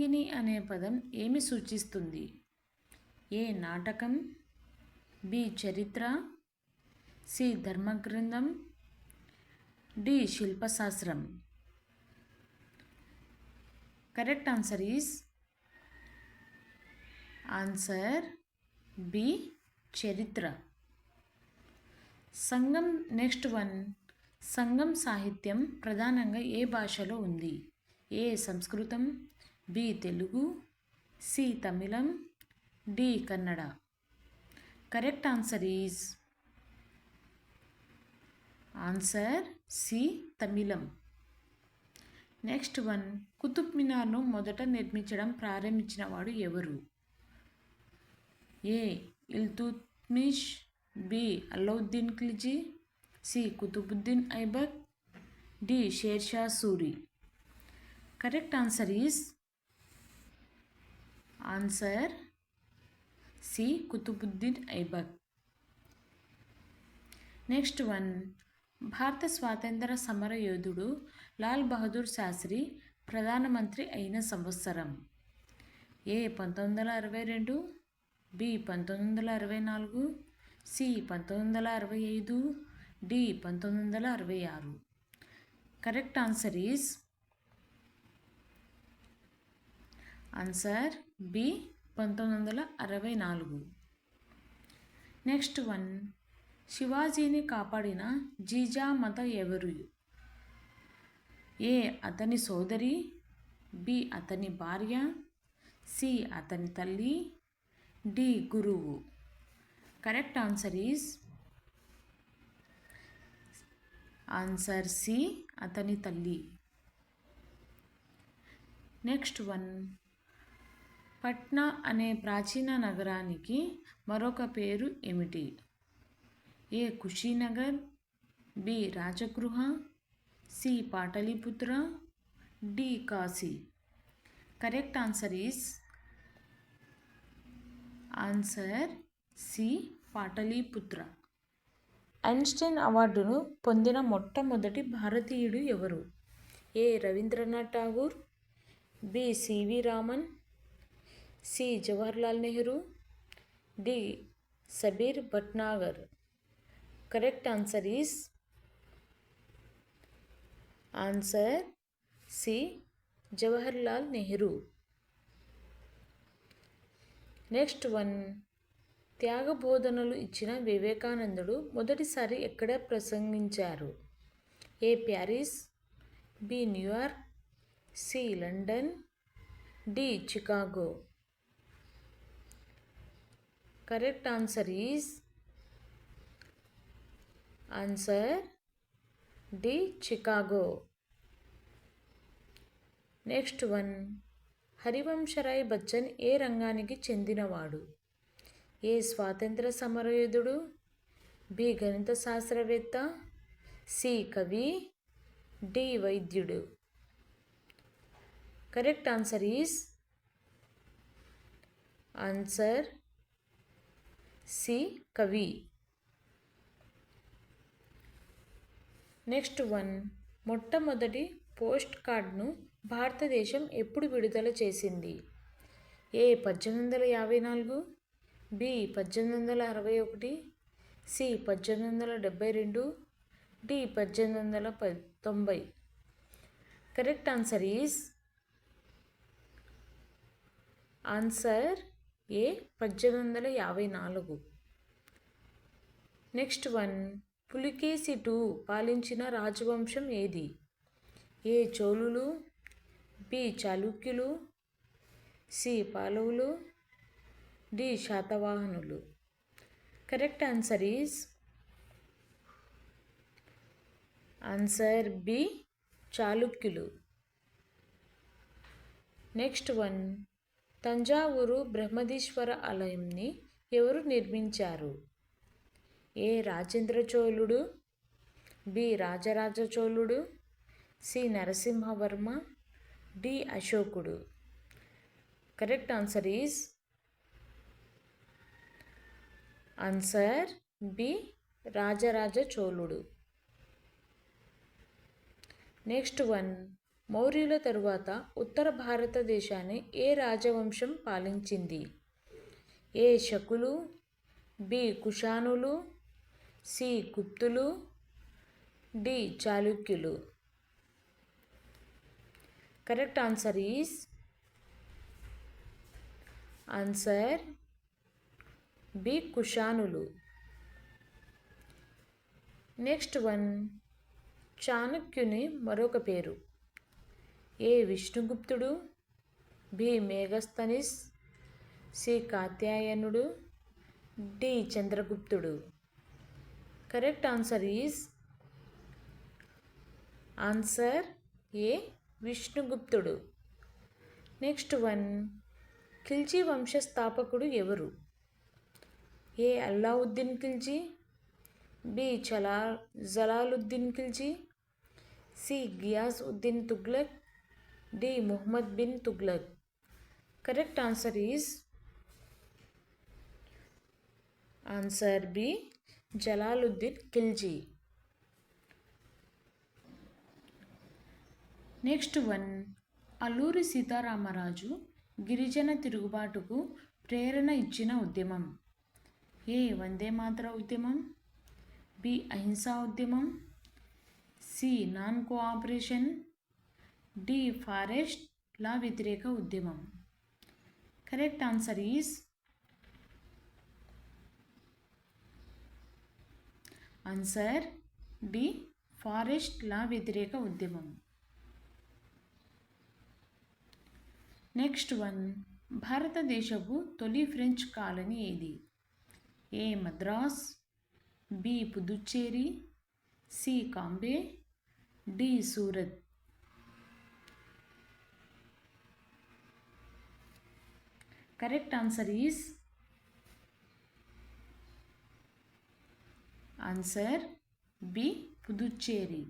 అర్ధాంగిని అనే పదం ఏమి సూచిస్తుంది? ఏ నాటకం, బి చరిత్ర, సి ధర్మగ్రంథం, డి శిల్పశాస్త్రం. Correct answer is answer B చరిత్ర. Sangam next one. సంగం సాహిత్యం ప్రధానంగా ఏ భాషలో ఉంది? ఏ సంస్కృతం, బి తెలుగు, సి తమిళం, D Kannada. Correct answer is answer C తమిళం. Next one. కుతుబ్ మినార్ను మొదట నిర్మించడం ప్రారంభించిన వాడు ఎవరు? A Iltutmish, B Alauddin Khilji, C Qutbuddin Aibak, D Sher Shah Suri. Correct answer is answer C Qutbuddin Aibak. Next one. భారత స్వాతంత్ర సమర యోధుడు లాల్ బహదూర్ శాస్త్రి ప్రధానమంత్రి అయిన సంవత్సరం? A 1962, B 1964, C 1965, D 1966. Correct answer is answer B 1964. Next one. శివాజీని కాపాడిన జీజామత ఎవరు? ఏ అతని సోదరి, బి అతని భార్య, సి అతని తల్లి, డి గురువు. Correct answer is answer C అతని తల్లి. Next one. పట్నా అనే ప్రాచీన నగరానికి మరొక పేరు ఏమిటి? A Kushinagar, B Rajagriha, C Pataliputra, D Kashi. Correct answer is answer C Pataliputra. Einstein అవార్డును పొందిన మొట్టమొదటి భారతీయుడు ఎవరు? A Rabindranath Tagore, B CV Raman, C Jawaharlal Nehru, D Sabir Bhatnagar. Correct answer is answer C Jawaharlal Nehru. Next one. త్యాగబోధనలు ఇచ్చిన వివేకానందుడు మొదటిసారి ఎక్కడ ప్రసంగించారు? A Paris, B New York, C London, D Chicago. Correct answer is answer D Chicago. Next one. Harivansh Rai Bachchan ఏ రంగానికి చెందినవాడు? ఏ స్వాతంత్ర సమరయోధుడు, బి గణిత శాస్త్రవేత్త, సి కవి, డి వైద్యుడు. Correct answer is answer C కవి. Next one. మొట్టమొదటి పోస్ట్ కార్డ్ను భారతదేశం ఎప్పుడు విడుదల చేసింది? A 1854, B 1861, C 1872, D 1890. Correct answer is answer A 1854. Next one. Pulakeshi II పాలించిన రాజవంశం ఏది? ఏ చోళులు, బి చాళుక్యులు, సి పల్లవులు, డి శాతవాహనులు. Correct answer is answer B చాళుక్యులు. Next one. తంజావూరు బ్రహ్మదీశ్వర ఆలయంని ఎవరు నిర్మించారు? ఏ రాజేంద్ర చోళుడు, బి రాజరాజ చోళుడు, సి నరసింహవర్మ, డి అశోకుడు. Correct answer is answer B Rajaraja చోళుడు. Next one. మౌర్యుల తరువాత ఉత్తర భారతదేశాన్ని ఏ రాజవంశం పాలించింది? ఏ శకులు, బి కుషానులు, సి గుప్తులు, డి చాళుక్యులు. Correct answer is answer B కుషానులు. నెక్స్ట్ వన్, చాణక్యుని మరొక పేరు. ఏ విష్ణుగుప్తుడు, బి మేఘస్తనిస్, సి కాత్యాయనుడు, డి చంద్రగుప్తుడు. Correct answer is answer A విష్ణుగుప్తుడు. నెక్స్ట్ వన్, ఖిల్జీ వంశ స్థాపకుడు ఎవరు? A Allauddin Khilji, B Jalaluddin Khilji, C Ghiyas Uddin Tughlaq, D Muhammad bin Tughlaq. Correct answer is answer B Jalaluddin Khilji. Next one, Alluri Sitaramaraju గిరిజన తిరుగుబాటుకు ప్రేరణ ఇచ్చిన ఉద్యమం. ఏ వందే మాతర ఉద్యమం, బి అహింసా ఉద్యమం, C non cooperation, D forest law వ్యతిరేక ఉద్యమం. Correct answer is answer D forest law వ్యతిరేక ఉద్యమం. నెక్స్ట్ వన్, భారతదేశపు తొలి ఫ్రెంచ్ కాలనీ ఏది? A Madras, B Puducherry, C Cambay, D Surat. Correct answer is answer B Puducherry.